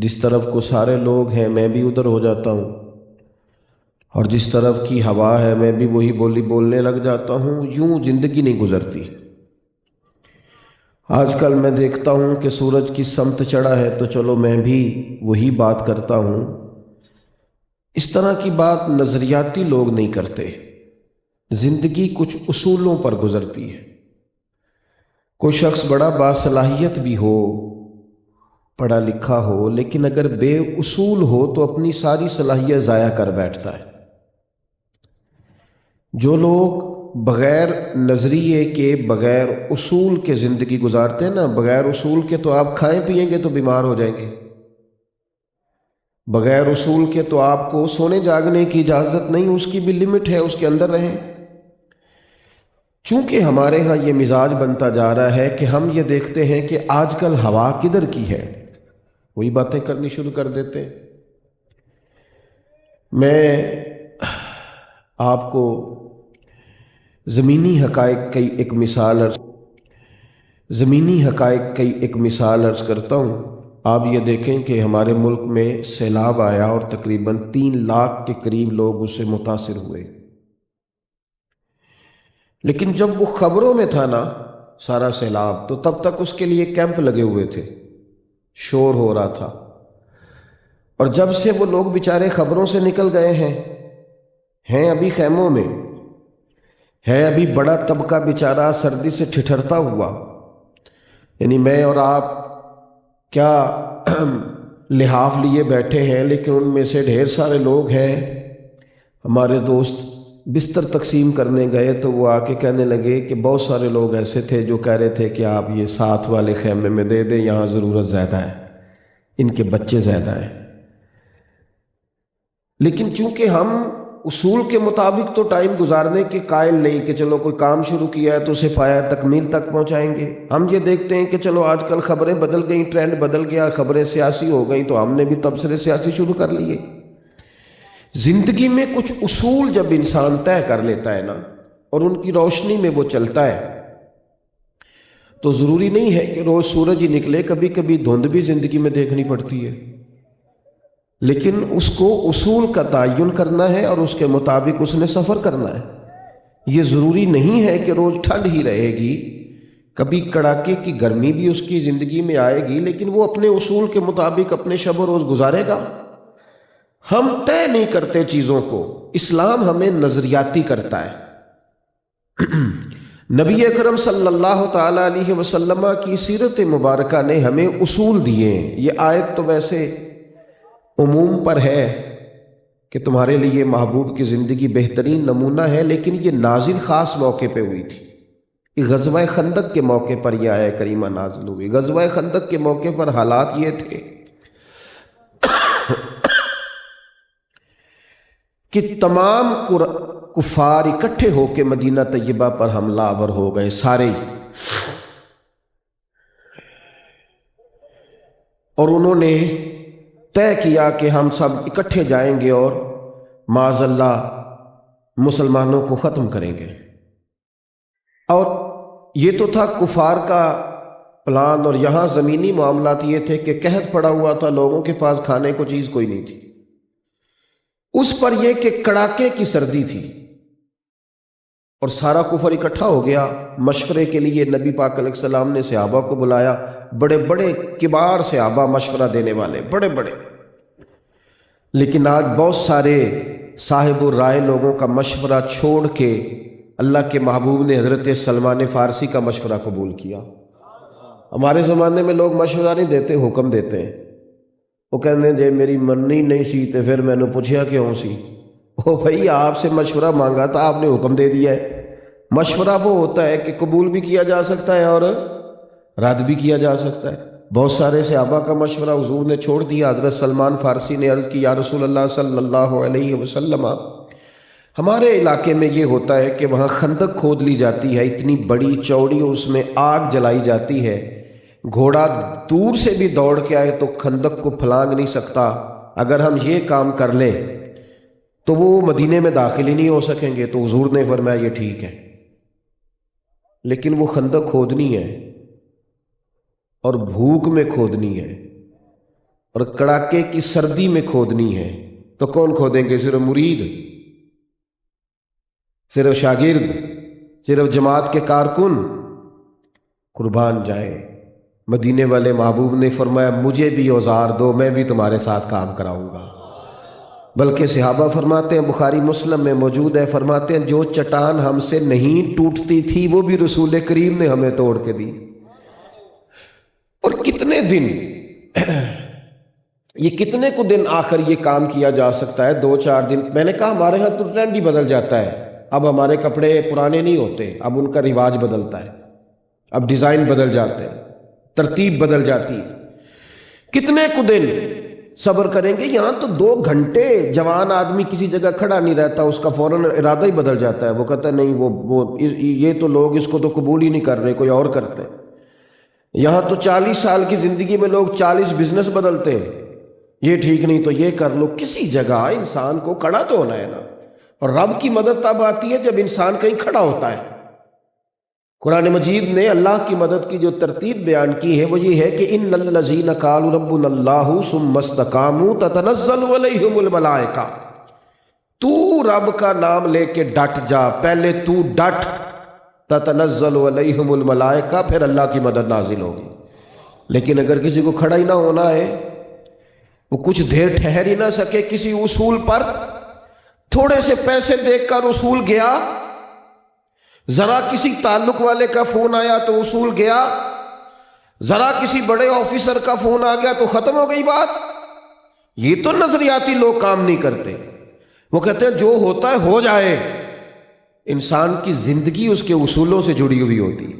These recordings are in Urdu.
جس طرف کو سارے لوگ ہیں میں بھی ادھر ہو جاتا ہوں، اور جس طرف کی ہوا ہے میں بھی وہی بولی بولنے لگ جاتا ہوں۔ یوں زندگی نہیں گزرتی۔ آج کل میں دیکھتا ہوں کہ سورج کی سمت چڑھا ہے تو چلو میں بھی وہی بات کرتا ہوں۔ اس طرح کی بات نظریاتی لوگ نہیں کرتے۔ زندگی کچھ اصولوں پر گزرتی ہے۔ کوئی شخص بڑا باصلاحیت بھی ہو، پڑھا لکھا ہو، لیکن اگر بے اصول ہو تو اپنی ساری صلاحیت ضائع کر بیٹھتا ہے۔ جو لوگ بغیر نظریے کے، بغیر اصول کے زندگی گزارتے ہیں نا، بغیر اصول کے تو آپ کھائیں پیئیں گے تو بیمار ہو جائیں گے، بغیر اصول کے تو آپ کو سونے جاگنے کی اجازت نہیں، اس کی بھی لمٹ ہے، اس کے اندر رہیں۔ چونکہ ہمارے ہاں یہ مزاج بنتا جا رہا ہے کہ ہم یہ دیکھتے ہیں کہ آج کل ہوا کدھر کی ہے، وہی باتیں کرنی شروع کر دیتے ہیں۔ میں آپ کو زمینی حقائق کی ایک مثال عرض کرتا ہوں۔ آپ یہ دیکھیں کہ ہمارے ملک میں سیلاب آیا اور تقریباً 3 لاکھ کے قریب لوگ اس سے متاثر ہوئے، لیکن جب وہ خبروں میں تھا نا سارا سیلاب، تو تب تک اس کے لیے کیمپ لگے ہوئے تھے، شور ہو رہا تھا، اور جب سے وہ لوگ بیچارے خبروں سے نکل گئے ہیں ابھی خیموں میں، ہے ابھی بڑا طبقہ بیچارہ سردی سے ٹھٹھرتا ہوا۔ یعنی میں اور آپ کیا لحاف لیے بیٹھے ہیں، لیکن ان میں سے ڈھیر سارے لوگ ہیں، ہمارے دوست بستر تقسیم کرنے گئے تو وہ آ کے کہنے لگے کہ بہت سارے لوگ ایسے تھے جو کہہ رہے تھے کہ آپ یہ ساتھ والے خیمے میں دے دیں، یہاں ضرورت زیادہ ہے، ان کے بچے زیادہ ہیں۔ لیکن چونکہ ہم اصول کے مطابق تو ٹائم گزارنے کے قائل نہیں کہ چلو کوئی کام شروع کیا ہے تو اسے پایا تکمیل تک پہنچائیں گے۔ ہم یہ دیکھتے ہیں کہ چلو آج کل خبریں بدل گئیں، ٹرینڈ بدل گیا، خبریں سیاسی ہو گئیں تو ہم نے بھی تبصرے سیاسی شروع کر لیے۔ زندگی میں کچھ اصول جب انسان طے کر لیتا ہے نا اور ان کی روشنی میں وہ چلتا ہے تو ضروری نہیں ہے کہ روز سورج ہی نکلے، کبھی کبھی دھند بھی زندگی میں دیکھنی پڑتی ہے، لیکن اس کو اصول کا تعین کرنا ہے اور اس کے مطابق اس نے سفر کرنا ہے۔ یہ ضروری نہیں ہے کہ روز ٹھنڈ ہی رہے گی، کبھی کڑاکے کی گرمی بھی اس کی زندگی میں آئے گی، لیکن وہ اپنے اصول کے مطابق اپنے شب و روز گزارے گا۔ ہم طے نہیں کرتے چیزوں کو، اسلام ہمیں نظریاتی کرتا ہے۔ نبی اکرم صلی اللہ تعالی علیہ وسلم کی سیرت مبارکہ نے ہمیں اصول دیے ہیں۔ یہ آیت تو ویسے عموم پر ہے کہ تمہارے لیے محبوب کی زندگی بہترین نمونہ ہے، لیکن یہ نازل خاص موقع پہ ہوئی تھی۔ غزوہ خندق کے موقع پر یہ آیت کریمہ نازل ہوئی۔ غزوہ خندق کے موقع پر حالات یہ تھے کہ تمام کفار اکٹھے ہو کے مدینہ طیبہ پر حملہ آور ہو گئے، سارے ہی، اور انہوں نے طے کیا کہ ہم سب اکٹھے جائیں گے اور معاذ اللہ مسلمانوں کو ختم کریں گے۔ اور یہ تو تھا کفار کا پلان، اور یہاں زمینی معاملات یہ تھے کہ قحط پڑا ہوا تھا، لوگوں کے پاس کھانے کو چیز کوئی نہیں تھی۔ اس پر یہ کہ کڑاکے کی سردی تھی اور سارا کفر اکٹھا ہو گیا مشورے کے لیے۔ نبی پاک علیہ السلام نے صحابہ کو بلایا، بڑے بڑے کبار صحابہ، مشورہ دینے والے بڑے بڑے، لیکن آج بہت سارے صاحب الرائے لوگوں کا مشورہ چھوڑ کے اللہ کے محبوب نے حضرت سلمان فارسی کا مشورہ قبول کیا۔ ہمارے زمانے میں لوگ مشورہ نہیں دیتے، حکم دیتے ہیں۔ وہ کہتے ہیں جے میری مننی نہیں سی تے پھر میں نے پوچھیا کیوں سی؟ وہ بھائی آپ سے مشورہ مانگا تھا، آپ نے حکم دے دیا ہے۔ مشورہ وہ ہوتا ہے کہ قبول بھی کیا جا سکتا ہے اور رد بھی کیا جا سکتا ہے۔ بہت سارے صحابہ کا مشورہ حضور نے چھوڑ دیا۔ حضرت سلمان فارسی نے عرض کی یا رسول اللہ صلی اللہ علیہ وسلم، ہمارے علاقے میں یہ ہوتا ہے کہ وہاں خندق کھود لی جاتی ہے، اتنی بڑی چوڑی، اس میں آگ جلائی جاتی ہے، گھوڑا دور سے بھی دوڑ کے آئے تو خندق کو پھلانگ نہیں سکتا۔ اگر ہم یہ کام کر لیں تو وہ مدینے میں داخل ہی نہیں ہو سکیں گے۔ تو حضور نے فرمایا یہ ٹھیک ہے، لیکن وہ خندق کھودنی ہے اور بھوک میں کھودنی ہے، اور کڑاکے کی سردی میں کھودنی ہے تو کون کھودیں گے؟ صرف مرید، صرف شاگرد، صرف جماعت کے کارکن؟ قربان جائیں، مدینے والے محبوب نے فرمایا مجھے بھی اوزار دو، میں بھی تمہارے ساتھ کام کراؤں گا۔ بلکہ صحابہ فرماتے ہیں، بخاری مسلم میں موجود ہے، فرماتے ہیں جو چٹان ہم سے نہیں ٹوٹتی تھی وہ بھی رسول کریم نے ہمیں توڑ کے دی۔ اور کتنے دن یہ کتنے کو دن آخر یہ کام کیا جا سکتا ہے؟ 2-4 دن۔ میں نے کہا ہمارے ہاں تو ٹرینڈ ہی بدل جاتا ہے، اب ہمارے کپڑے پرانے نہیں ہوتے، اب ان کا رواج بدلتا ہے، اب ڈیزائن بدل جاتے ہیں، ترتیب بدل جاتی ہے۔ کتنے کو دن صبر کریں گے؟ یہاں تو 2 گھنٹے جوان آدمی کسی جگہ کھڑا نہیں رہتا، اس کا فوراً ارادہ ہی بدل جاتا ہے، وہ کہتا ہے نہیں وہ یہ تو لوگ اس کو تو قبول ہی نہیں کر رہے، کوئی اور کرتے ہیں۔ یہاں تو 40 سال کی زندگی میں لوگ 40 بزنس بدلتے ہیں، یہ ٹھیک نہیں تو یہ کر لو۔ کسی جگہ انسان کو کھڑا تو ہونا ہے نا، اور رب کی مدد تب آتی ہے جب انسان کہیں کھڑا ہوتا ہے۔ قرآن مجید نے اللہ کی مدد کی جو ترتیب بیان کی ہے وہ یہ ہے کہ ان الذین قالوا ربنا اللہ ثم استقاموا تتنزل علیہم الملائکہ، تو رب کا نام لے کے ڈٹ جا، پہلے تو ڈٹ، تتنزل علیہم الملائکہ، پھر اللہ کی مدد نازل ہوگی۔ لیکن اگر کسی کو کھڑا ہی نہ ہونا ہے، وہ کچھ دیر ٹھہر ہی نہ سکے کسی اصول پر، تھوڑے سے پیسے دیکھ کر اصول گیا، ذرا کسی تعلق والے کا فون آیا تو اصول گیا، ذرا کسی بڑے آفیسر کا فون آ گیا تو ختم ہو گئی بات۔ یہ تو نظریاتی لوگ کام نہیں کرتے، وہ کہتے ہیں جو ہوتا ہے ہو جائے۔ انسان کی زندگی اس کے اصولوں سے جڑی ہوئی ہوتی ہے،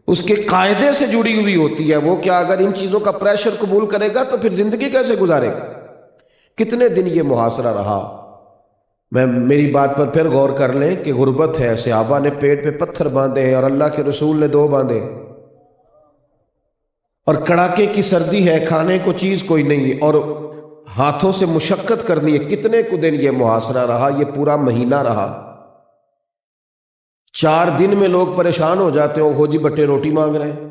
اس کے قاعدے سے جڑی ہوئی ہوتی ہے۔ وہ کیا اگر ان چیزوں کا پریشر قبول کرے گا تو پھر زندگی کیسے گزارے گا؟ کتنے دن یہ محاصرہ رہا؟ میری بات پر پھر غور کر لیں کہ غربت ہے، صحابہ نے پیٹ پہ پتھر باندھے ہیں اور اللہ کے رسول نے 2 باندھے، اور کڑاکے کی سردی ہے، کھانے کو چیز کوئی نہیں، اور ہاتھوں سے مشقت کرنی ہے۔ کتنے کو دن یہ محاصرہ رہا؟ یہ پورا مہینہ رہا۔ 4 دن میں لوگ پریشان ہو جاتے ہیں، ہو جی بٹے روٹی مانگ رہے ہیں،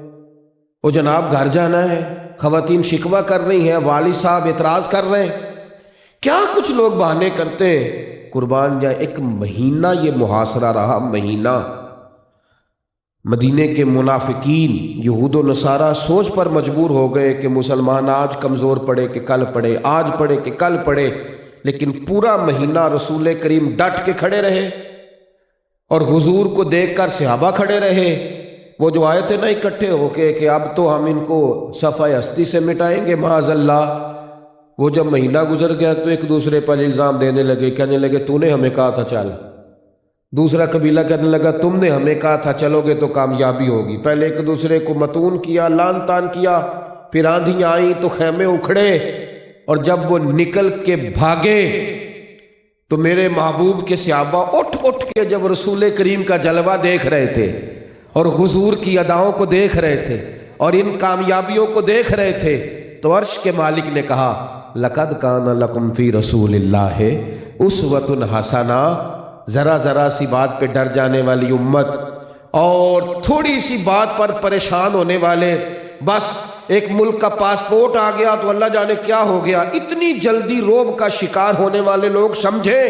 وہ جناب گھر جانا ہے، خواتین شکوہ کر رہی ہیں، والد صاحب اعتراض کر رہے ہیں، کیا کچھ لوگ بہانے کرتے ہیں۔ قربان جائے، 1 مہینہ یہ محاصرہ رہا، مہینہ۔ مدینے کے منافقین یہود و نصارہ سوچ پر مجبور ہو گئے کہ مسلمان آج کمزور پڑے کہ کل پڑے، آج پڑے کہ کل پڑے، لیکن پورا مہینہ رسول کریم ڈٹ کے کھڑے رہے، اور حضور کو دیکھ کر صحابہ کھڑے رہے۔ وہ جو آئے تھے نا اکٹھے ہو کے کہ اب تو ہم ان کو صفحہ ہستی سے مٹائیں گے معاذ اللہ، وہ جب مہینہ گزر گیا تو ایک دوسرے پر الزام دینے لگے، کہنے لگے تو نے ہمیں کہا تھا چل، دوسرا قبیلہ کہنے لگا تم نے ہمیں کہا تھا چلو گے تو کامیابی ہوگی۔ پہلے ایک دوسرے کو متون کیا، لان تان کیا، پھر آندھیاں آئیں تو خیمے اکھڑے، اور جب وہ نکل کے بھاگے تو میرے محبوب کے صحابہ اٹھ کے جب رسول کریم کا جلوہ دیکھ رہے تھے اور حضور کی اداؤں کو دیکھ رہے تھے اور ان کامیابیوں کو دیکھ رہے تھے تو عرش کے مالک نے کہا لَقَدْ كَانَ لَكُمْ فِي رَسُولِ اللَّهِ أُسْوَةٌ حَسَنَةٌ۔ ذرا سی بات پہ ڈر جانے والی امت اور تھوڑی سی بات پر پریشان ہونے والے، بس ایک ملک کا پاسپورٹ آ گیا تو اللہ جانے کیا ہو گیا، اتنی جلدی روب کا شکار ہونے والے لوگ سمجھے۔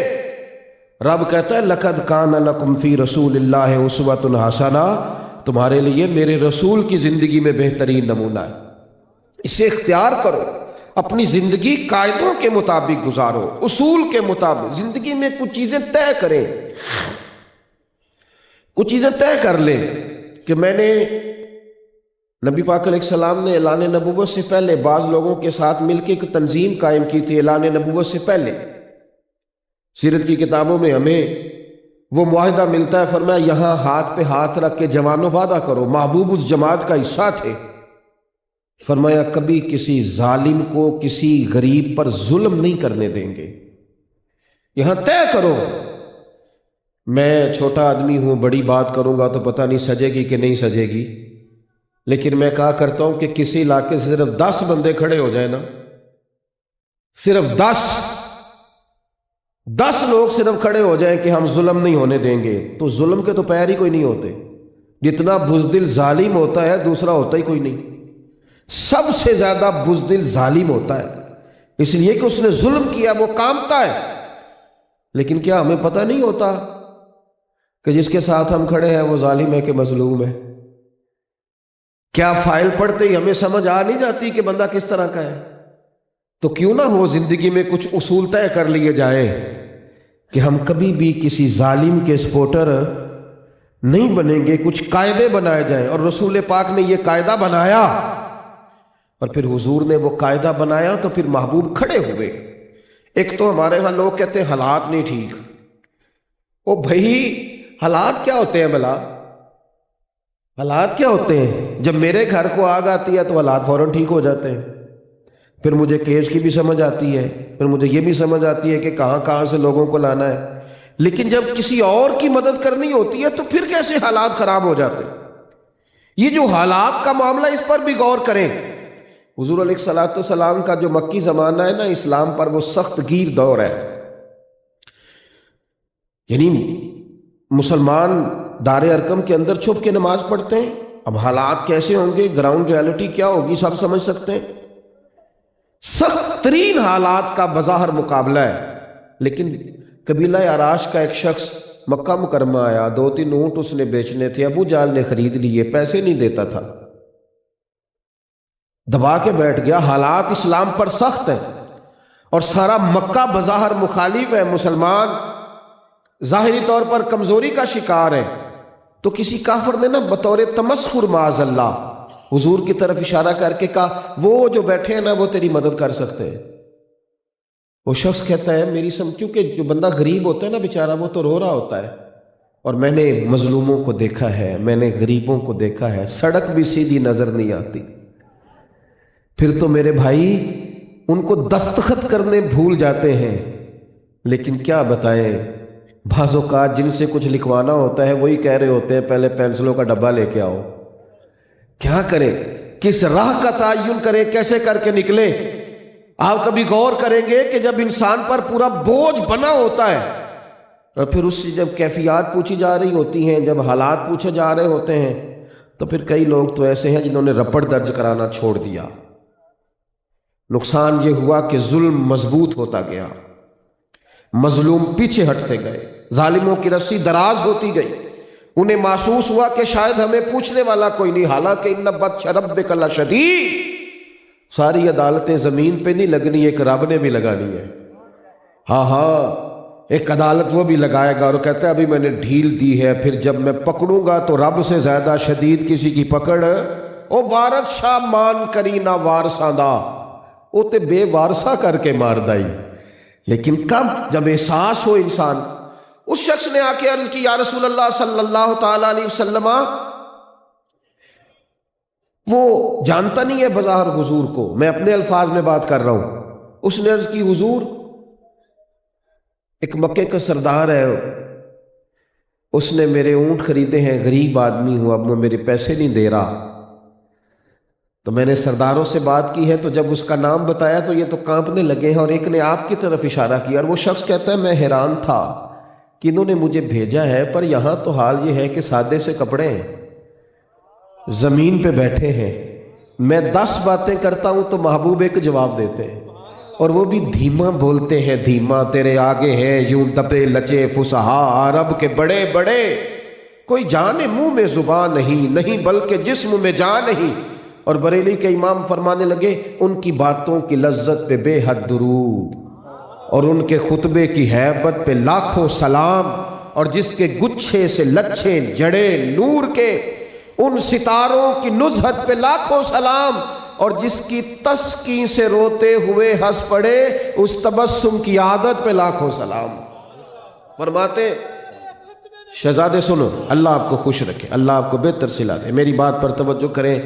رب کہتا ہے لَقَدْ كَانَ لَكُمْ فِي رَسُولِ اللَّهِ أُسْوَةٌ حَسَنَةٌ، تمہارے لیے میرے رسول کی زندگی میں بہترین نمونہ ہے، اسے اختیار کرو، اپنی زندگی قاعدوں کے مطابق گزارو، اصول کے مطابق زندگی میں کچھ چیزیں طے کریں، کچھ چیزیں طے کر لیں کہ میں نے نبی پاک علیہ السلام نے اعلان نبوت سے پہلے بعض لوگوں کے ساتھ مل کے ایک تنظیم قائم کی تھی۔ اعلان نبوت سے پہلے سیرت کی کتابوں میں ہمیں وہ معاہدہ ملتا ہے، فرمایا یہاں ہاتھ پہ ہاتھ رکھ کے جوانوں وعدہ کرو، محبوب اس جماعت کا حصہ تھے، فرمایا کبھی کسی ظالم کو کسی غریب پر ظلم نہیں کرنے دیں گے، یہاں طے کرو۔ میں چھوٹا آدمی ہوں، بڑی بات کروں گا تو پتہ نہیں سجے گی کہ نہیں سجے گی، لیکن میں کہا کرتا ہوں کہ کسی علاقے سے صرف 10 بندے کھڑے ہو جائیں نا، صرف 10 لوگ صرف کھڑے ہو جائیں کہ ہم ظلم نہیں ہونے دیں گے، تو ظلم کے تو پیر ہی کوئی نہیں ہوتے۔ جتنا بزدل ظالم ہوتا ہے دوسرا ہوتا ہی کوئی نہیں، سب سے زیادہ بزدل ظالم ہوتا ہے۔ اس لیے کہ اس نے ظلم کیا، وہ کامتا ہے۔ لیکن کیا ہمیں پتہ نہیں ہوتا کہ جس کے ساتھ ہم کھڑے ہیں وہ ظالم ہے کہ مظلوم ہے؟ کیا فائل پڑھتے ہی ہمیں سمجھ آ نہیں جاتی کہ بندہ کس طرح کا ہے؟ تو کیوں نہ ہو زندگی میں کچھ اصول طے کر لیے جائیں کہ ہم کبھی بھی کسی ظالم کے سپورٹر نہیں بنیں گے، کچھ قاعدے بنائے جائیں۔ اور رسول پاک نے یہ قاعدہ بنایا، اور پھر حضور نے وہ قاعدہ بنایا تو پھر محبوب کھڑے ہوئے۔ ایک تو ہمارے ہاں لوگ کہتے ہیں حالات نہیں ٹھیک۔ او بھائی، حالات کیا ہوتے ہیں بھلا؟ حالات کیا ہوتے ہیں؟ جب میرے گھر کو آگ آتی ہے تو حالات فوراً ٹھیک ہو جاتے ہیں، پھر مجھے کیس کی بھی سمجھ آتی ہے، پھر مجھے یہ بھی سمجھ آتی ہے کہ کہاں کہاں سے لوگوں کو لانا ہے۔ لیکن جب کسی اور کی مدد کرنی ہوتی ہے تو پھر کیسے حالات خراب ہو جاتے ہیں؟ یہ جو حالات کا معاملہ، اس پر بھی غور کریں۔ حضور علیہ الصلوۃ والسلام کا جو مکی زمانہ ہے نا اسلام پر، وہ سخت گیر دور ہے۔ یعنی مسلمان دار ارقم کے اندر چھپ کے نماز پڑھتے ہیں۔ اب حالات کیسے ہوں گے، گراؤنڈ ریالٹی کیا ہوگی، سب سمجھ سکتے ہیں۔ سخت ترین حالات کا بظاہر مقابلہ ہے۔ لیکن قبیلہ عراش کا ایک شخص مکہ مکرمہ آیا، 2-3 اونٹ اس نے بیچنے تھے، ابو جہل نے خرید لیے، پیسے نہیں دیتا تھا، دبا کے بیٹھ گیا۔ حالات اسلام پر سخت ہیں اور سارا مکہ بظاہر مخالف ہے، مسلمان ظاہری طور پر کمزوری کا شکار ہے۔ تو کسی کافر نے نا بطور تمسخر معاذ اللہ حضور کی طرف اشارہ کر کے کہا، وہ جو بیٹھے ہیں نا وہ تیری مدد کر سکتے ہیں۔ وہ شخص کہتا ہے میری کیونکہ جو بندہ غریب ہوتا ہے نا بیچارہ، وہ تو رو رہا ہوتا ہے، اور میں نے مظلوموں کو دیکھا ہے، میں نے غریبوں کو دیکھا ہے، سڑک بھی سیدھی نظر نہیں آتی۔ پھر تو میرے بھائی ان کو دستخط کرنے بھول جاتے ہیں۔ لیکن کیا بتائیں، بعض اوقات جن سے کچھ لکھوانا ہوتا ہے وہی کہہ رہے ہوتے ہیں پہلے پینسلوں کا ڈبہ لے کے آؤ۔ کیا کریں، کس راہ کا تعین کریں، کیسے کر کے نکلیں؟ آپ کبھی غور کریں گے کہ جب انسان پر پورا بوجھ بنا ہوتا ہے اور پھر اس سے جب کیفیات پوچھی جا رہی ہوتی ہیں، جب حالات پوچھے جا رہے ہوتے ہیں، تو پھر کئی لوگ تو ایسے ہیں جنہوں نے رپٹ درج کرانا چھوڑ دیا۔ نقصان یہ ہوا کہ ظلم مضبوط ہوتا گیا، مظلوم پیچھے ہٹتے گئے، ظالموں کی رسی دراز ہوتی گئی۔ انہیں محسوس ہوا کہ شاید ہمیں پوچھنے والا کوئی نہیں، حالانکہ ان بطش ربک لشدید، ساری عدالتیں زمین پہ نہیں لگنی، ایک رب نے بھی لگانی ہے۔ ہاں ایک عدالت وہ بھی لگائے گا، اور کہتا ہے ابھی میں نے ڈھیل دی ہے، پھر جب میں پکڑوں گا تو رب سے زیادہ شدید کسی کی پکڑ او وارث شاہ مان کری نہ وارثاں دا، او تے بے وارثہ کر کے مار دائی۔ لیکن کب؟ جب احساس ہو انسان۔ اس شخص نے آ کے عرض کی، یا رسول اللہ صلی اللہ تعالی علیہ وسلم، وہ جانتا نہیں ہے بظاہر حضور کو، میں اپنے الفاظ میں بات کر رہا ہوں۔ اس نے عرض کی، حضور ایک مکے کا سردار ہے، اس نے میرے اونٹ خریدے ہیں، غریب آدمی ہوں، اب وہ میرے پیسے نہیں دے رہا۔ تو میں نے سرداروں سے بات کی ہے، تو جب اس کا نام بتایا تو یہ تو کانپنے لگے ہیں، اور ایک نے آپ کی طرف اشارہ کیا، اور وہ شخص کہتا ہے میں حیران تھا کہ انہوں نے مجھے بھیجا ہے، پر یہاں تو حال یہ ہے کہ سادے سے کپڑے ہیں، زمین پہ بیٹھے ہیں، میں 10 باتیں کرتا ہوں تو محبوب ایک جواب دیتے ہیں، اور وہ بھی دھیما بولتے ہیں، دھیما تیرے آگے ہیں یوں دبے لچے فصحا عرب کے بڑے بڑے، کوئی جان منہ میں زبان نہیں بلکہ جسم میں جان نہیں۔ اور بریلی کے امام فرمانے لگے، ان کی باتوں کی لذت پہ بے حد درود، اور ان کے خطبے کی ہیبت پہ لاکھوں سلام، اور جس کے گچھے سے لچھے جڑے نور کے، ان ستاروں کی نزہت پہ لاکھوں سلام، اور جس کی تسکی سے روتے ہوئے ہنس پڑے، اس تبسم کی عادت پہ لاکھوں سلام۔ فرماتے شہزادے سنو، اللہ آپ کو خوش رکھے، اللہ آپ کو بہتر صلہ دے، میری بات پر توجہ کریں۔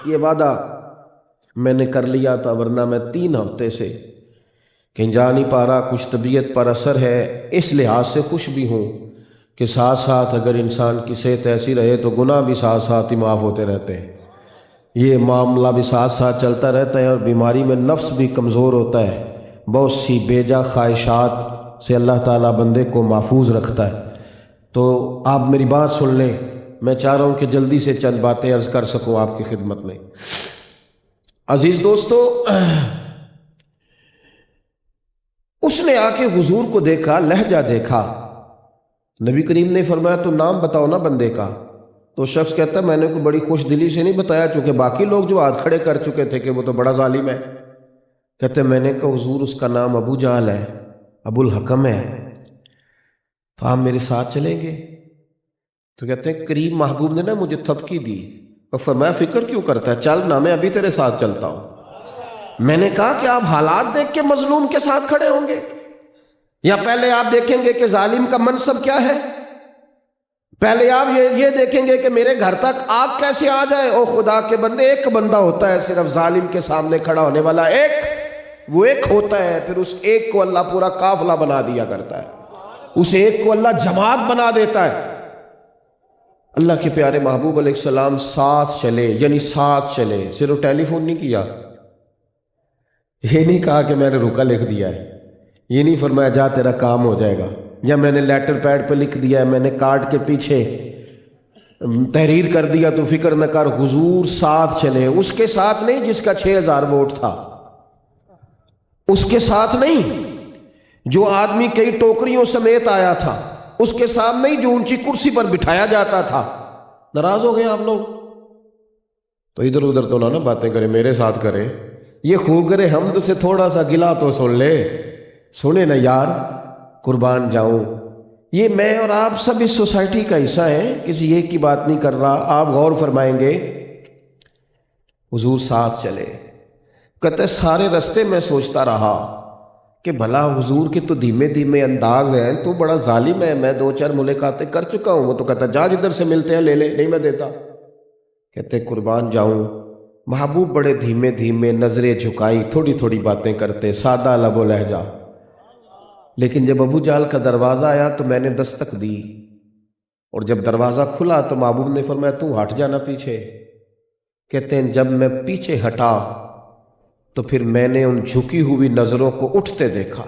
یہ وعدہ میں نے کر لیا تھا، ورنہ میں 3 ہفتے سے کہیں جا نہیں پا رہا، کچھ طبیعت پر اثر ہے، اس لحاظ سے خوش بھی ہوں کہ ساتھ ساتھ اگر انسان کی صحت ایسی رہے تو گناہ بھی ساتھ ساتھ ہی معاف ہوتے رہتے ہیں، یہ معاملہ بھی ساتھ ساتھ چلتا رہتا ہے، اور بیماری میں نفس بھی کمزور ہوتا ہے، بہت سی بیجا خواہشات سے اللہ تعالیٰ بندے کو محفوظ رکھتا ہے۔ تو آپ میری بات سن لیں، میں چاہ رہا ہوں کہ جلدی سے چند باتیں عرض کر سکوں آپ کی خدمت میں۔ عزیز دوستو، اس نے آ کے حضور کو دیکھا، لہجہ دیکھا. نبی کریم نے فرمایا تو نام بتاؤ نا بندے کا. تو شخص کہتا ہے میں نے کوئی بڑی خوش دلی سے نہیں بتایا، چونکہ باقی لوگ جو ہاتھ کھڑے کر چکے تھے کہ وہ تو بڑا ظالم ہے. کہتے میں نے کہا حضور اس کا نام ابو جہل ہے، ابو الحکم ہے، تو آپ میرے ساتھ چلیں گے؟ تو کہتے ہیں کریم محبوب نے نا مجھے تھپکی دی اور فرمایا فکر کیوں کرتا ہے، چل نہ میں ابھی تیرے ساتھ چلتا ہوں. میں نے کہا کہ آپ حالات دیکھ کے مظلوم کے ساتھ کھڑے ہوں گے، یا پہلے آپ دیکھیں گے کہ ظالم کا منصب کیا ہے؟ پہلے آپ یہ دیکھیں گے کہ میرے گھر تک آگ کیسے آ جائے؟ او خدا کے بندے، ایک بندہ ہوتا ہے صرف ظالم کے سامنے کھڑا ہونے والا، وہ ایک ہوتا ہے. پھر اس ایک کو اللہ پورا قافلہ بنا دیا کرتا ہے، اس ایک کو اللہ جماعت بنا دیتا ہے. اللہ کے پیارے محبوب علیہ السلام ساتھ چلے، یعنی ساتھ چلے، صرف ٹیلی فون نہیں کیا، یہ نہیں کہا کہ میں نے رکا لکھ دیا ہے، یہ نہیں فرمایا جا تیرا کام ہو جائے گا، یا میں نے لیٹر پیڈ پہ لکھ دیا ہے، میں نے کارڈ کے پیچھے تحریر کر دیا تو فکر نہ کر. حضور ساتھ چلے، اس کے ساتھ نہیں جس کا 6000 ووٹ تھا، اس کے ساتھ نہیں جو آدمی کئی ٹوکریوں سمیت آیا تھا، اس کے ساتھ نہیں جو اونچی کرسی پر بٹھایا جاتا تھا. ناراض ہو گئے آپ لوگ؟ تو ادھر ادھر تو نہ باتیں کریں، میرے ساتھ کریں. یہ خوگر حمد سے تھوڑا سا گلا تو سن لے، سنے نا یار، قربان جاؤں. یہ میں اور آپ سب اس سوسائٹی کا حصہ ہیں، کسی ایک کی بات نہیں کر رہا. آپ غور فرمائیں گے حضور ساتھ چلے. کہتے سارے رستے میں سوچتا رہا کہ بھلا حضور کے تو دھیمے دھیمے انداز ہیں، تو بڑا ظالم ہے، میں 2-4 ملاقاتیں کر چکا ہوں. وہ تو کہتا جا جدھر سے ملتے ہیں لے لے، نہیں میں دیتا. کہتے قربان جاؤں، محبوب بڑے دھیمے دھیمے نظریں جھکائی، تھوڑی تھوڑی باتیں کرتے، سادہ لب و لہجہ. لیکن جب ابو جہل کا دروازہ آیا تو میں نے دستک دی، اور جب دروازہ کھلا تو محبوب نے فرمایا تو ہٹ جانا پیچھے. کہتے ہیں جب میں پیچھے ہٹا تو پھر میں نے ان جھکی ہوئی نظروں کو اٹھتے دیکھا،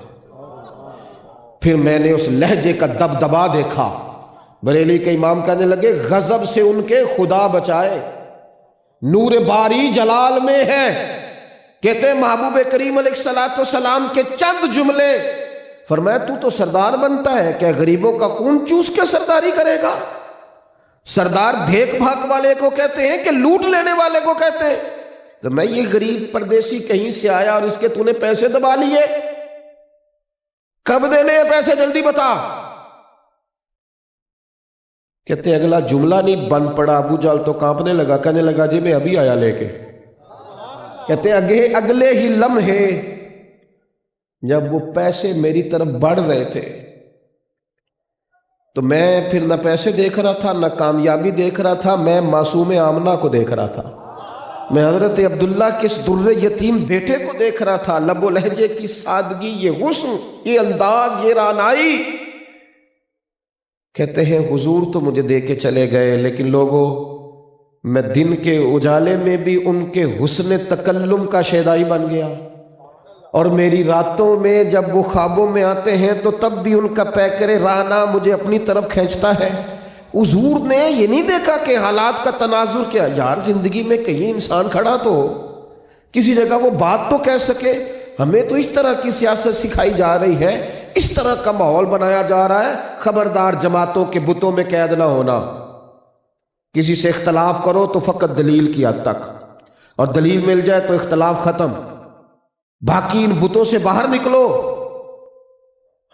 پھر میں نے اس لہجے کا دبدبا دیکھا. بریلی کے امام کہنے لگے غضب سے ان کے خدا بچائے، نور باری جلال میں ہے. کہتے ہیں محبوب کریم علیہ السلام کے چند جملے، فرمایا تو سردار بنتا ہے کیا غریبوں کا خون چوس کے سرداری کرے گا؟ سردار بھیک بھاک والے کو کہتے ہیں کہ لوٹ لینے والے کو کہتے ہیں؟ تو میں یہ غریب پردیسی کہیں سے آیا اور اس کے تو نے پیسے دبا لیے، کب دینے ہیں پیسے جلدی بتا. کہتے ہیں اگلا جملہ نہیں بن پڑا، ابو جہل تو کانپنے لگا، کہنے لگا جی میں ابھی آیا لے کے. کہتے ہیں اگلے ہی لمحے جب وہ پیسے میری طرف بڑھ رہے تھے تو میں پھر نہ پیسے دیکھ رہا تھا نہ کامیابی دیکھ رہا تھا، میں معصوم آمنہ کو دیکھ رہا تھا، میں حضرت عبداللہ کے اس در یتیم بیٹے کو دیکھ رہا تھا. لب و لہجے کی سادگی، یہ حسن، یہ انداز، یہ رعنائی. کہتے ہیں حضور تو مجھے دے کے چلے گئے، لیکن لوگوں میں دن کے اجالے میں بھی ان کے حسن تکلم کا شیدائی بن گیا، اور میری راتوں میں جب وہ خوابوں میں آتے ہیں تو تب بھی ان کا پیکر رانا مجھے اپنی طرف کھینچتا ہے. حضور نے یہ نہیں دیکھا کہ حالات کا تناظر کیا، یار زندگی میں کہیں انسان کھڑا تو ہو، کسی جگہ وہ بات تو کہہ سکے. ہمیں تو اس طرح کی سیاست سکھائی جا رہی ہے، اس طرح کا ماحول بنایا جا رہا ہے. خبردار جماعتوں کے بتوں میں قید نہ ہونا، کسی سے اختلاف کرو تو فقط دلیل کی حد تک، اور دلیل مل جائے تو اختلاف ختم، باقی ان بتوں سے باہر نکلو.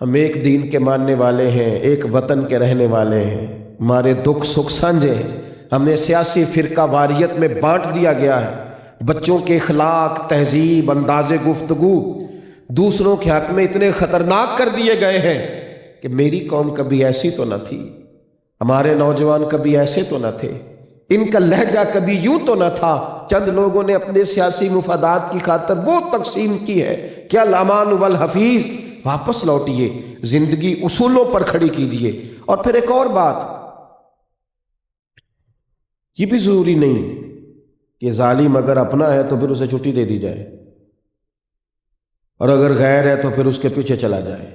ہم ایک دین کے ماننے والے ہیں، ایک وطن کے رہنے والے ہیں، ہمارے دکھ سکھ سانجھے ہیں. ہمیں سیاسی فرقہ واریت میں بانٹ دیا گیا ہے. بچوں کے اخلاق، تہذیب، انداز گفتگو دوسروں کے حق میں اتنے خطرناک کر دیے گئے ہیں کہ میری قوم کبھی ایسی تو نہ تھی، ہمارے نوجوان کبھی ایسے تو نہ تھے، ان کا لہجہ کبھی یوں تو نہ تھا. چند لوگوں نے اپنے سیاسی مفادات کی خاطر وہ تقسیم کی ہے کہ الامان والحفیظ. واپس لوٹیے، زندگی اصولوں پر کھڑی کیجیے. اور پھر ایک اور بات، یہ بھی ضروری نہیں کہ ظالم اگر اپنا ہے تو پھر اسے چھٹی دے دی جائے، اور اگر غیر ہے تو پھر اس کے پیچھے چلا جائے.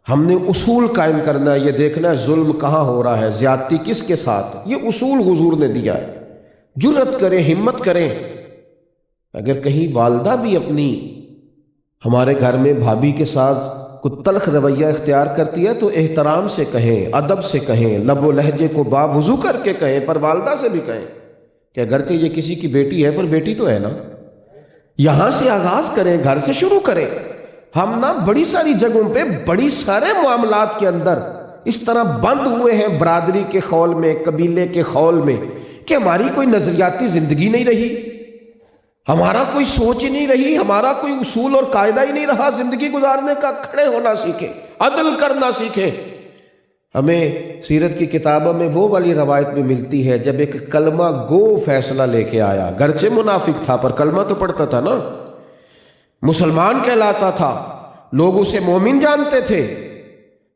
ہم نے اصول قائم کرنا ہے، یہ دیکھنا ہے ظلم کہاں ہو رہا ہے، زیادتی کس کے ساتھ. یہ اصول حضور نے دیا ہے. جرت کریں، ہمت کریں. اگر کہیں والدہ بھی اپنی ہمارے گھر میں بھابھی کے ساتھ کوئی تلخ رویہ اختیار کرتی ہے تو احترام سے کہیں، ادب سے کہیں، لب و لہجے کو باوضو کر کے کہیں، پر والدہ سے بھی کہیں کہ اگرچہ یہ کسی کی بیٹی ہے پر بیٹی تو ہے نا۔ یہاں سے آغاز کریں، گھر سے شروع کریں۔ ہم نا بڑی ساری جگہوں پہ بڑی سارے معاملات کے اندر اس طرح بند ہوئے ہیں برادری کے خول میں، قبیلے کے خول میں، کہ ہماری کوئی نظریاتی زندگی نہیں رہی، ہمارا کوئی سوچ ہی نہیں رہی، ہمارا کوئی اصول اور قاعدہ ہی نہیں رہا زندگی گزارنے کا۔ کھڑے ہونا سیکھیں، عدل کرنا سیکھیں۔ ہمیں سیرت کی کتابوں میں وہ والی روایت بھی ملتی ہے جب ایک کلمہ گو فیصلہ لے کے آیا، گرچہ منافق تھا پر کلمہ تو پڑھتا تھا نا، مسلمان کہلاتا تھا، لوگ اسے مومن جانتے تھے۔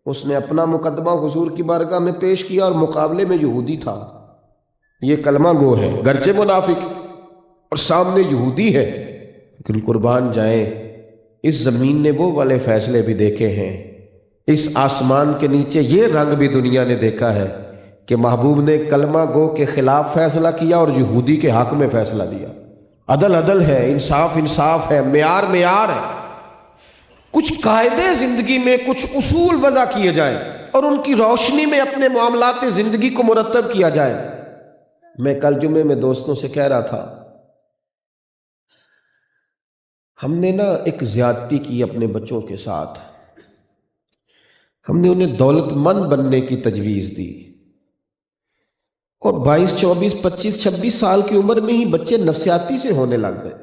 اس نے اپنا مقدمہ حضور کی بارگاہ میں پیش کیا اور مقابلے میں یہودی تھا، یہ کلمہ گو ہے، گرچہ منافق اور سامنے یہودی ہے، لیکن قربان جائیں اس زمین نے وہ والے فیصلے بھی دیکھے ہیں، اس آسمان کے نیچے یہ رنگ بھی دنیا نے دیکھا ہے کہ محبوب نے کلمہ گو کے خلاف فیصلہ کیا اور یہودی کے حق میں فیصلہ دیا۔ عدل عدل ہے، انصاف انصاف ہے، معیار معیار ہے۔ کچھ قاعدے زندگی میں، کچھ اصول وضع کیے جائیں اور ان کی روشنی میں اپنے معاملات زندگی کو مرتب کیا جائے۔ میں کل جمعے میں دوستوں سے کہہ رہا تھا، ہم نے نا ایک زیادتی کی اپنے بچوں کے ساتھ، ہم نے انہیں دولت مند بننے کی تجویز دی، اور 22 24 25 26 سال کی عمر میں ہی بچے نفسیاتی سے ہونے لگ گئے،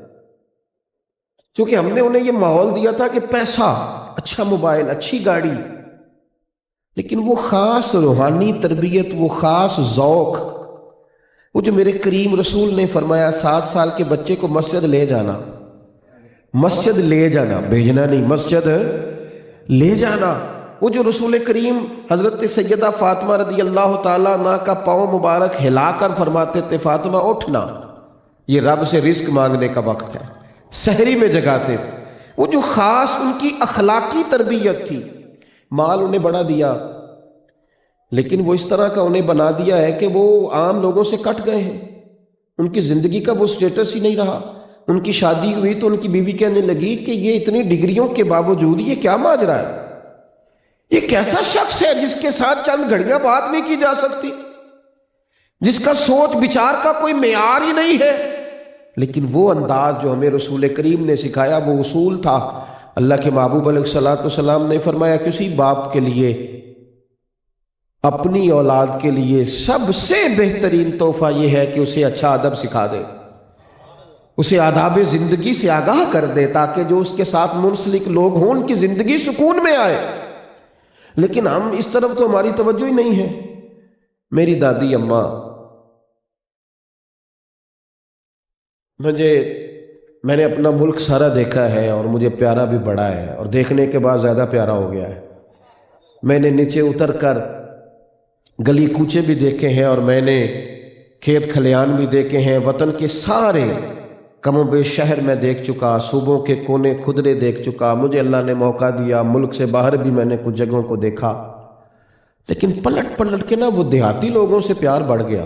کیونکہ ہم نے انہیں یہ ماحول دیا تھا کہ پیسہ، اچھا موبائل، اچھی گاڑی، لیکن وہ خاص روحانی تربیت، وہ خاص ذوق، وہ جو میرے کریم رسول نے فرمایا 7 سال کے بچے کو مسجد لے جانا، مسجد لے جانا، بھیجنا نہیں، مسجد لے جانا، وہ جو رسول کریم حضرت سیدہ فاطمہ رضی اللہ تعالیٰ عنہ کا پاؤں مبارک ہلا کر فرماتے تھے، فاطمہ اٹھنا، یہ رب سے رزق مانگنے کا وقت ہے، سحری میں جگاتے تھے۔ وہ جو خاص ان کی اخلاقی تربیت تھی، مال انہیں بڑا دیا، لیکن وہ اس طرح کا انہیں بنا دیا ہے کہ وہ عام لوگوں سے کٹ گئے ہیں، ان کی زندگی کا وہ سٹیٹس ہی نہیں رہا۔ ان کی شادی ہوئی تو ان کی بیوی کہنے لگی کہ یہ اتنی ڈگریوں کے باوجود یہ کیا ماجرا ہے، یہ کیسا شخص ہے جس کے ساتھ چند گھڑیاں بات نہیں کی جا سکتی، جس کا سوچ بچار کا کوئی معیار ہی نہیں ہے۔ لیکن وہ انداز جو ہمیں رسول کریم نے سکھایا وہ اصول تھا۔ اللہ کے محبوب علیہ الصلوۃ والسلام نے فرمایا کسی باپ کے لیے اپنی اولاد کے لیے سب سے بہترین تحفہ یہ ہے کہ اسے اچھا ادب سکھا دے، اسے آداب زندگی سے آگاہ کر دے، تاکہ جو اس کے ساتھ منسلک لوگ ہوں ان کی زندگی سکون میں آئے۔ لیکن ہم اس طرف تو ہماری توجہ ہی نہیں ہے۔ میری دادی اماں، میں نے اپنا ملک سارا دیکھا ہے اور مجھے پیارا بھی بڑا ہے، اور دیکھنے کے بعد زیادہ پیارا ہو گیا ہے۔ میں نے نیچے اتر کر گلی کوچے بھی دیکھے ہیں، اور میں نے کھیت کھلیان بھی دیکھے ہیں، وطن کے سارے کم و بیش شہر میں دیکھ چکا، صوبوں کے کونے خدرے دیکھ چکا، مجھے اللہ نے موقع دیا، ملک سے باہر بھی میں نے کچھ جگہوں کو دیکھا، لیکن پلٹ پلٹ کے نا وہ دیہاتی لوگوں سے پیار بڑھ گیا۔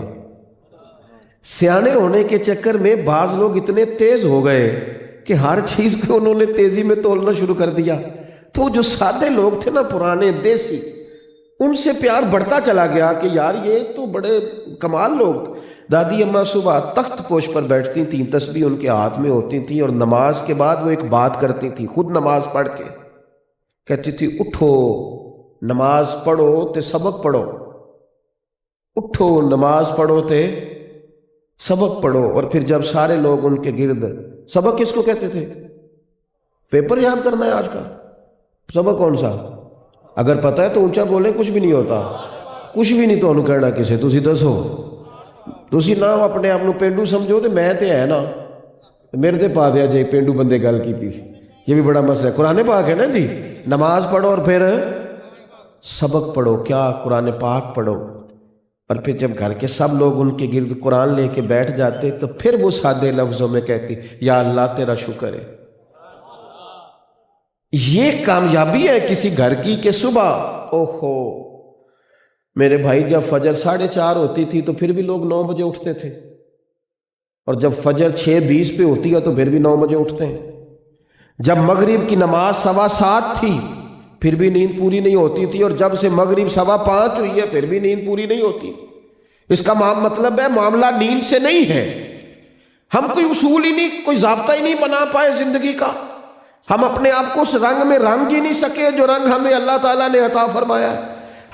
سیانے ہونے کے چکر میں بعض لوگ اتنے تیز ہو گئے کہ ہر چیز کو انہوں نے تیزی میں تولنا شروع کر دیا، تو جو سادے لوگ تھے نا، پرانے دیسی، ان سے پیار بڑھتا چلا گیا کہ یار یہ تو بڑے کمال لوگ۔ دادی اماں صبح تخت پوش پر بیٹھتی تھیں، تسبیح ان کے ہاتھ میں ہوتی تھی، اور نماز کے بعد وہ ایک بات کرتی تھی، خود نماز پڑھ کے کہتی تھی اٹھو نماز پڑھو تے سبق پڑھو، اٹھو نماز پڑھو تے سبق پڑھو۔ اور پھر جب سارے لوگ ان کے گرد، سبق کس کو کہتے تھے؟ پیپر یاد کرنا ہے آج کا؟ سبق کون سا؟ اگر پتہ ہے تو اونچا بولے، کچھ بھی نہیں ہوتا، کچھ بھی نہیں تو انہوں کہنا کسے، تسی دسو، تسی نہ اپنے آپ کو پینڈو سمجھو تو میں تے ہے نا، میرے تے پا دیا جائے پینڈو بندے گل کی سی، یہ بھی بڑا مسئلہ ہے۔ قرآن پاک ہے نا جی، نماز پڑھو اور پھر سبق پڑھو، کیا قرآن پاک پڑھو۔ اور پھر جب گھر کے سب لوگ ان کے گرد قرآن لے کے بیٹھ جاتے تو پھر وہ سادے لفظوں میں کہتی یا اللہ تیرا شکر ہے۔ یہ کامیابی ہے کسی گھر کی کہ صبح اوہو میرے بھائی جب فجر 4:30 ہوتی تھی تو پھر بھی لوگ 9 بجے اٹھتے تھے، اور جب فجر 6:20 پہ ہوتی ہے تو پھر بھی 9 بجے اٹھتے ہیں. جب مغرب کی نماز 7:15 تھی پھر بھی نیند پوری نہیں ہوتی تھی، اور جب سے مغرب 5:15 ہوئی ہے پھر بھی نیند پوری نہیں ہوتی. اس کا مطلب ہے معاملہ نیند سے نہیں ہے. ہم کوئی اصول ہی نہیں، کوئی ضابطہ ہی نہیں بنا پائے زندگی کا. ہم اپنے آپ کو اس رنگ میں رنگ ہی نہیں سکے جو رنگ ہمیں اللہ تعالیٰ نے عطا فرمایا.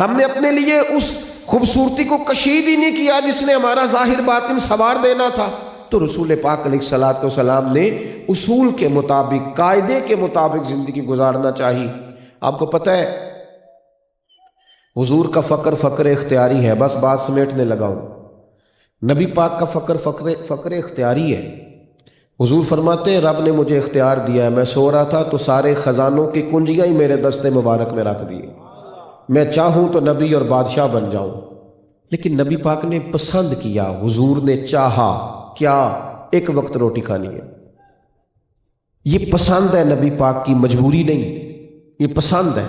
ہم نے اپنے لیے اس خوبصورتی کو کشید ہی نہیں کیا جس نے ہمارا ظاہر باطن سنوار دینا تھا. تو رسول پاک علیہ الصلوۃ والسلام نے اصول کے مطابق، قاعدے کے مطابق زندگی گزارنا چاہیے. آپ کو پتہ ہے حضور کا فقر اختیاری ہے. بس بات سمیٹنے لگا ہوں. نبی پاک کا فقر اختیاری ہے. حضور فرماتے ہیں رب نے مجھے اختیار دیا ہے، میں سو رہا تھا تو سارے خزانوں کی کنجیاں ہی میرے دستے مبارک میں رکھ دیے. میں چاہوں تو نبی اور بادشاہ بن جاؤں. لیکن نبی پاک نے پسند کیا، حضور نے چاہا کیا؟ ایک وقت روٹی کھانی ہے. یہ پسند ہے نبی پاک کی، مجبوری نہیں، یہ پسند ہے.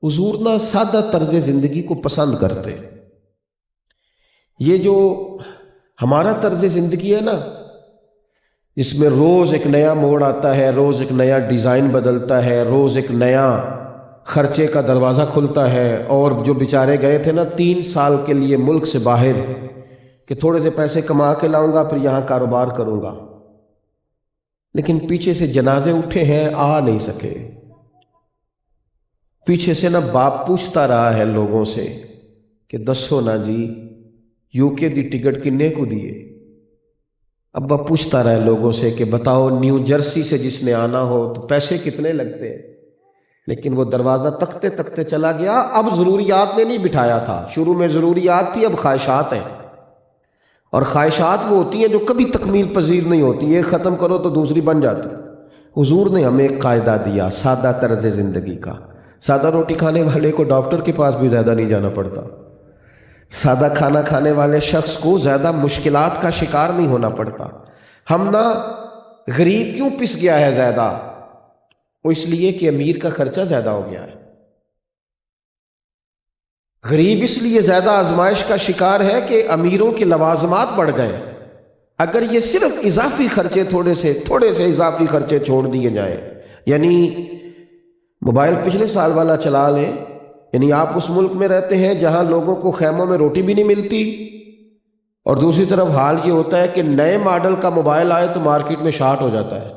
حضور نہ سادہ طرز زندگی کو پسند کرتے. یہ جو ہمارا طرز زندگی ہے نا، اس میں روز ایک نیا موڑ آتا ہے، روز ایک نیا ڈیزائن بدلتا ہے، روز ایک نیا خرچے کا دروازہ کھلتا ہے. اور جو بیچارے گئے تھے نا 3 سال کے لیے ملک سے باہر کہ تھوڑے سے پیسے کما کے لاؤں گا پھر یہاں کاروبار کروں گا، لیکن پیچھے سے جنازے اٹھے ہیں، آ نہیں سکے. پیچھے سے نا باپ پوچھتا رہا ہے لوگوں سے کہ دسو نا جی UK دی ٹکٹ کنے کو دیے. ابا پوچھتا رہا ہے لوگوں سے کہ بتاؤ نیو جرسی سے جس نے آنا ہو تو پیسے کتنے لگتے ہیں. لیکن وہ دروازہ تکتے تکتے چلا گیا. اب ضروریات نے نہیں بٹھایا تھا، شروع میں ضروریات تھی، اب خواہشات ہیں. اور خواہشات وہ ہوتی ہیں جو کبھی تکمیل پذیر نہیں ہوتی، ایک ختم کرو تو دوسری بن جاتی. حضور نے ہمیں ایک قاعدہ دیا سادہ طرز زندگی کا. سادہ روٹی کھانے والے کو ڈاکٹر کے پاس بھی زیادہ نہیں جانا پڑتا. سادہ کھانا کھانے والے شخص کو زیادہ مشکلات کا شکار نہیں ہونا پڑتا. ہم نا غریب کیوں پس گیا ہے زیادہ؟ وہ اس لیے کہ امیر کا خرچہ زیادہ ہو گیا ہے. غریب اس لیے زیادہ آزمائش کا شکار ہے کہ امیروں کے لوازمات بڑھ گئے. اگر یہ صرف اضافی خرچے تھوڑے سے اضافی خرچے چھوڑ دیے جائیں، یعنی موبائل پچھلے سال والا چلا لیں، یعنی آپ اس ملک میں رہتے ہیں جہاں لوگوں کو خیموں میں روٹی بھی نہیں ملتی، اور دوسری طرف حال یہ ہوتا ہے کہ نئے ماڈل کا موبائل آئے تو مارکیٹ میں شارٹ ہو جاتا ہے،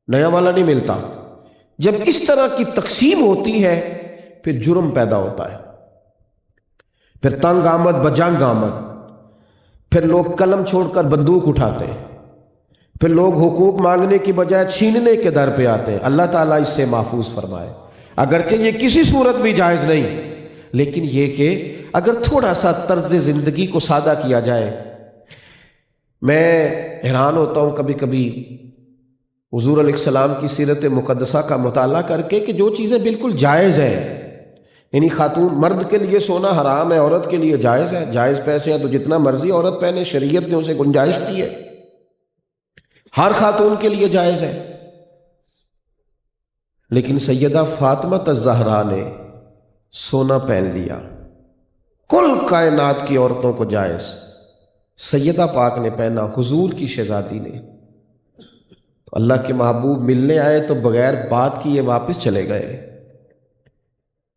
نیا والا نہیں ملتا. جب اس طرح کی تقسیم ہوتی ہے پھر جرم پیدا ہوتا ہے، پھر تنگ آمد بجنگ آمد، پھر لوگ قلم چھوڑ کر بندوق اٹھاتے ہیں، پھر لوگ حقوق مانگنے کی بجائے چھیننے کے در پہ آتے ہیں. اللہ تعالیٰ اس سے محفوظ فرمائے. اگرچہ یہ کسی صورت بھی جائز نہیں، لیکن یہ کہ اگر تھوڑا سا طرز زندگی کو سادہ کیا جائے. میں حیران ہوتا ہوں کبھی کبھی حضور علیہ السلام کی سیرت مقدسہ کا مطالعہ کر کے کہ جو چیزیں بالکل جائز ہیں، یعنی خاتون مرد کے لیے سونا حرام ہے، عورت کے لیے جائز ہے. جائز پیسے ہیں تو جتنا مرضی عورت پہنے، شریعت نے اسے گنجائش دی ہے، ہر خاتون کے لیے جائز ہے. لیکن سیدہ فاطمہ الزہرا نے سونا پہن لیا، کل کائنات کی عورتوں کو جائز، سیدہ پاک نے پہنا، حضور کی شہزادی نے. تو اللہ کے محبوب ملنے آئے تو بغیر بات کیے واپس چلے گئے.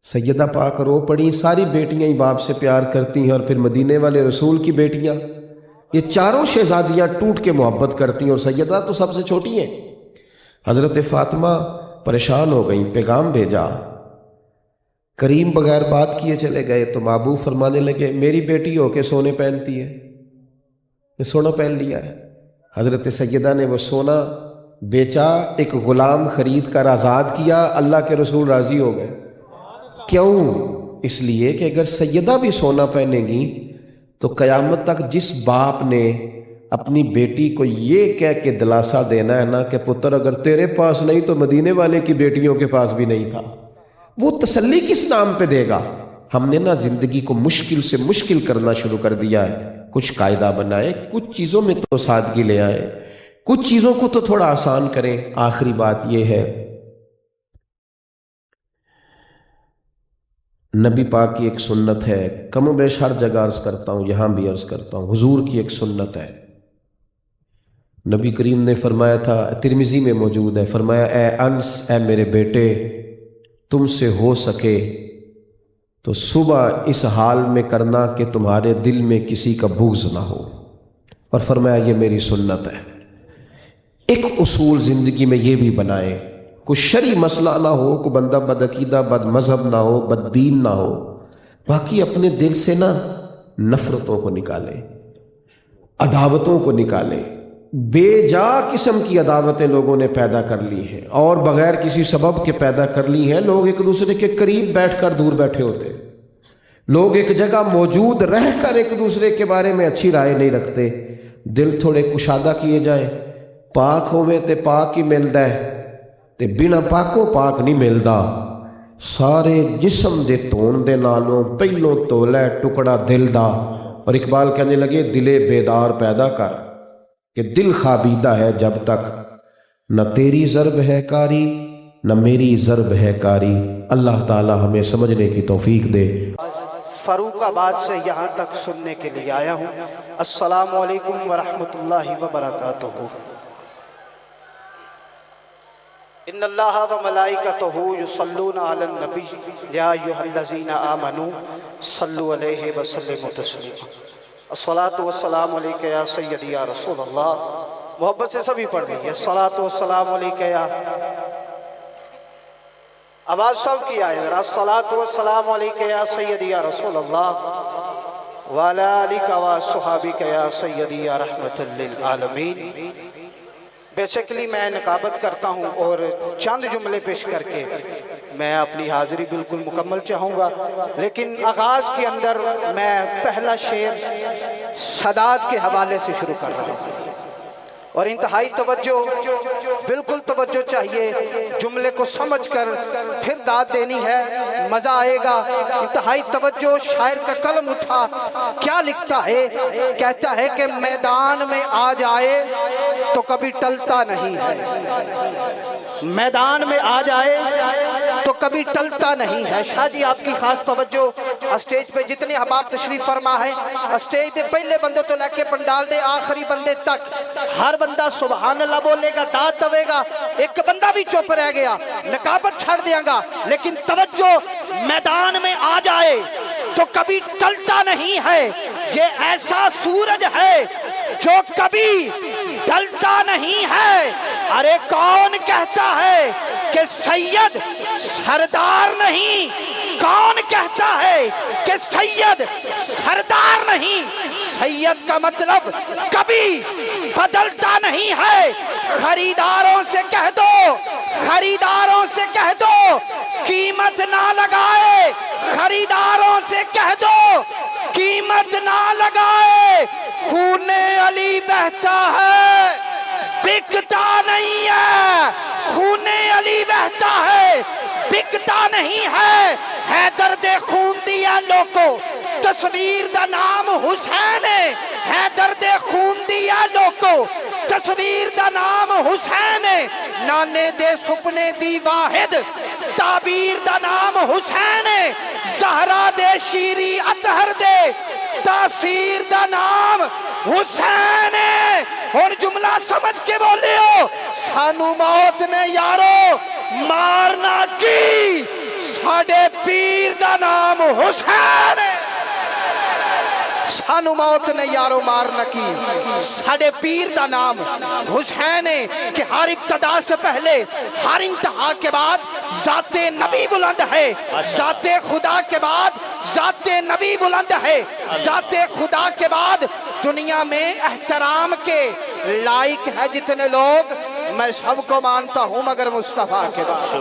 سیدہ پاک رو پڑی. ساری بیٹیاں ہی باپ سے پیار کرتی ہیں، اور پھر مدینے والے رسول کی بیٹیاں، یہ چاروں شہزادیاں ٹوٹ کے محبت کرتی ہیں، اور سیدہ تو سب سے چھوٹی ہیں. حضرت فاطمہ پریشان ہو گئیں، پیغام بھیجا، کریم بغیر بات کیے چلے گئے. تو محبوب فرمانے لگے میری بیٹی ہو کے سونے پہنتی ہے، یہ سونا پہن لیا ہے. حضرت سیدہ نے وہ سونا بیچا، ایک غلام خرید کر آزاد کیا. اللہ کے رسول راضی ہو گئے. کیوں؟ اس لیے کہ اگر سیدہ بھی سونا پہنے گی تو قیامت تک جس باپ نے اپنی بیٹی کو یہ کہہ کے دلاسا دینا ہے نا کہ پتر اگر تیرے پاس نہیں تو مدینے والے کی بیٹیوں کے پاس بھی نہیں تھا، وہ تسلی کس نام پہ دے گا؟ ہم نے نا زندگی کو مشکل سے مشکل کرنا شروع کر دیا ہے. کچھ قاعدہ بنائے، کچھ چیزوں میں تو سادگی لے آئے، کچھ چیزوں کو تو تھوڑا آسان کریں. آخری بات یہ ہے، نبی پاک کی ایک سنت ہے، کم و بیش ہر جگہ عرض کرتا ہوں، یہاں بھی عرض کرتا ہوں، حضور کی ایک سنت ہے نبی کریم نے فرمایا تھا، ترمذی میں موجود ہے، فرمایا اے انس، اے میرے بیٹے، تم سے ہو سکے تو صبح اس حال میں کرنا کہ تمہارے دل میں کسی کا بغض نہ ہو، اور فرمایا یہ میری سنت ہے۔ ایک اصول زندگی میں یہ بھی بنائیں، کوئی شرعی مسئلہ نہ ہو، کوئی بندہ بدعقیدہ بد مذہب نہ ہو، بد دین نہ ہو، باقی اپنے دل سے نا نفرتوں کو نکالیں، عداوتوں کو نکالیں۔ بے جا قسم کی عداوتیں لوگوں نے پیدا کر لی ہیں اور بغیر کسی سبب کے پیدا کر لی ہیں۔ لوگ ایک دوسرے کے قریب بیٹھ کر دور بیٹھے ہوتے، لوگ ایک جگہ موجود رہ کر ایک دوسرے کے بارے میں اچھی رائے نہیں رکھتے۔ دل تھوڑے کشادہ کیے جائیں، پاک ہوئے تے پاک ہی ملدا ہے تے بنا پاکوں پاک نہیں ملدا۔ سارے جسم دے تون دے نالوں پہلوں تولا ٹکڑا دل دا، اور اقبال کہنے لگے دلے بیدار پیدا کر کہ دل خوابیدہ ہے جب تک، نہ تیری ضرب ہے کاری نہ میری ضرب ہے کاری۔ اللہ تعالی ہمیں سمجھنے کی توفیق دے۔ فاروق آباد سے یہاں تک سننے کے لیے آیا ہوں۔ السلام علیکم ورحمۃ اللہ وبرکاتہ۔ ان اللہ و ملائکتہ یصلون علی النبی یا ایھا الذین آمنوا صلوا علیہ وسلموا تسلیما۔ الصلاۃ والسلام علیک یا سیدی یا رسول اللہ۔ محبت سے سبھی پڑھ رہی ہے، الصلاۃ والسلام علیک یا، آواز سب کی آئے ذرا، الصلاۃ والسلام علیک یا سیدی یا رسول اللہ وعلی آلک و صحابک یا سیدی یا رحمت للعالمین۔ بیسیکلی میں نقابت کرتا ہوں اور چند جملے پیش کر کے میں اپنی حاضری بالکل مکمل چاہوں گا، لیکن آغاز کے اندر میں پہلا شعر سادات کے حوالے سے شروع کر رہا ہوں، اور انتہائی توجہ، بالکل توجہ چاہیے، جملے کو سمجھ کر پھر داد دینی ہے، مزہ آئے گا۔ انتہائی توجہ، شاعر کا قلم اٹھا، کیا لکھتا ہے؟ کہتا ہے کہ میدان میں آ جائے تو کبھی ٹلتا نہیں ہے، میدان میں آ جائے تو کبھی ٹلتا نہیں ہے۔ شاہ جی آپ کی خاص توجہ، اسٹیج پہ جتنے احباب تشریف فرما ہے، اسٹیج دے پہلے بندے تو لے کے پنڈال دے آخری بندے تک ہر بندہ سبحان اللہ بولے گا، داد دوے گا۔ ایک بندہ بھی چپ رہ گیا نقابت چھڑ دیا گا، لیکن توجہ، میدان میں آ جائے تو کبھی ٹلتا نہیں ہے۔ یہ ایسا سورج ہے جو کبھی ڈلتا نہیں ہے۔ ارے کون کہتا ہے کہ سید سردار نہیں؟ کون کہتا ہے کہ سید سردار نہیں؟ سید کا مطلب کبھی بدلتا نہیں ہے۔ خریداروں سے کہہ دو، خریداروں سے کہہ دو قیمت نہ لگائے، خریداروں سے کہہ دو قیمت نہ لگائے۔ خون علی بہتا ہے بکتا نہیں ہے، خون علی بہتا ہے بکتا نہیں ہے۔ حیدر دے خون دیا لوکو، تصویر دا نام حسین ہے۔ حیدر دے خون دیا لوکو، تصویر دا نام حسین ہے۔ نانے دے سپنے دی واحد تعبیر دا نام حسین ہے۔ زہرا دے شیری اطہر دے تاثیر دا نام حسین ہے۔ اور جملہ سمجھ کے بولے ہو، سانو موت نے یارو مارنا کی، ساڑے پیر دا نام حسین ہے۔ سانو موت نے یارو مارنا کی، ساڑے پیر دا نام حسین ہے۔ کہ ہر ابتدا سے پہلے ہر انتہا کے بعد ذات نبی بلند ہے، ذات خدا کے بعد ذات نبی بلند ہے۔ ذات خدا کے بعد دنیا میں احترام کے لائق ہے جتنے لوگ، میں سب کو مانتا ہوں مگر مصطفیٰ کے بعد۔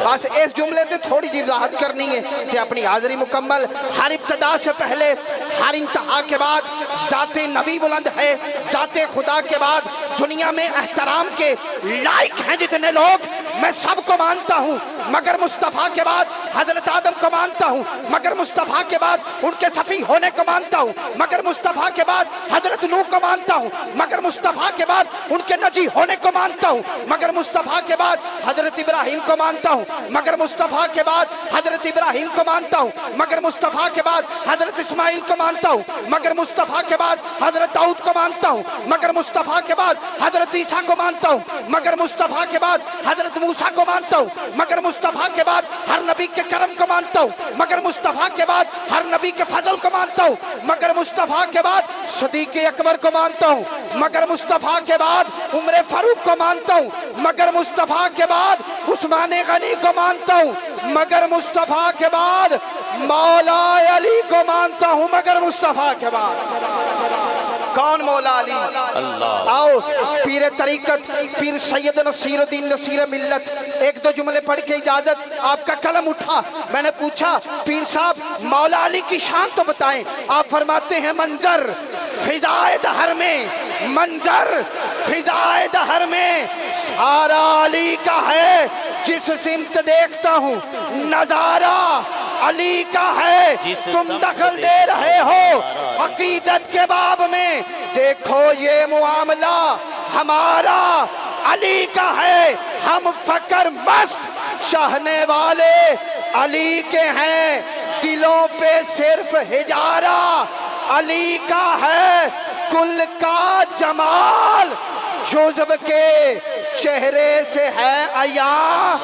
بس اس جملے سے تھوڑی سی وضاحت کرنی ہے کہ اپنی حاضری مکمل۔ ہر ابتدا سے پہلے ہر انتہا کے بعد ذات نبی بلند ہے، ذات خدا کے بعد دنیا میں احترام کے لائق ہیں جتنے لوگ، میں سب کو مانتا ہوں مگر مصطفیٰ کے بعد حضرت آدم کو مانتا ہوں، مگر مصطفیٰ کے بعد ان کے صفی ہونے کو مانتا ہوں، مگر مصطفیٰ کے بعد حضرت نوح کو مانتا ہوں، مگر مصطفیٰ کے بعد ان کے نجی ہونے کو مانتا ہوں، مگر مصطفیٰ کے بعد حضرت ابراہیم کو مانتا ہوں، مگر مصطفیٰ کے بعد حضرت ابراہیم کو مانتا ہوں، مگر مصطفیٰ کے بعد حضرت اسماعیل کو مانتا ہوں، مگر مصطفیٰ کے بعد حضرت داؤد کو مانتا ہوں، مگر مصطفیٰ کے بعد حضرت عیسیٰ کو مانتا ہوں، مگر مصطفیٰ کے بعد حضرت موسیٰ کو مانتا ہوں، مگر مصطفیٰ کے بعد ہر نبی کے کرم کو مانتا ہوں، مگر مصطفیٰ کے بعد ہر نبی کے فضل کو مانتا ہوں، مگر مصطفیٰ کے بعد صدیق اکبر کو مانتا ہوں، مگر مصطفیٰ کے بعد عمر فاروق کو مانتا ہوں، مگر مصطفیٰ کے بعد عثمان غنی کو مانتا ہوں، مگر مصطفیٰ کے بعد مولا علی کو مانتا ہوں، مگر مصطفیٰ کے بعد کون مولا علی؟ اللہ۔ آؤ پیر طریقت پیر سید نصیر الدین نصیر ملت ایک دو جملے پڑھ کے اجازت، آپ کا قلم اٹھا، میں نے پوچھا پیر صاحب مولا علی کی شان تو بتائیں، آپ فرماتے ہیں منظر فضائے دہر میں، منظر فضائے دہر میں سارا علی کا ہے، جس سمت دیکھتا ہوں نظارہ علی کا ہے، تم دخل دے رہے ہو عقیدت کے باب میں، دیکھو یہ معاملہ ہمارا علی کا ہے، ہم فقر مست چاہنے والے علی کے ہیں، دلوں پہ صرف ہجارہ علی کا ہے، کل کا جمال جزو کے چہرے سے ہے عیاں،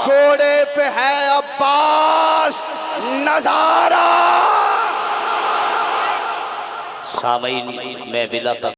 گھوڑے پہ ہے عباس نظارہ۔ سامعین میں بلا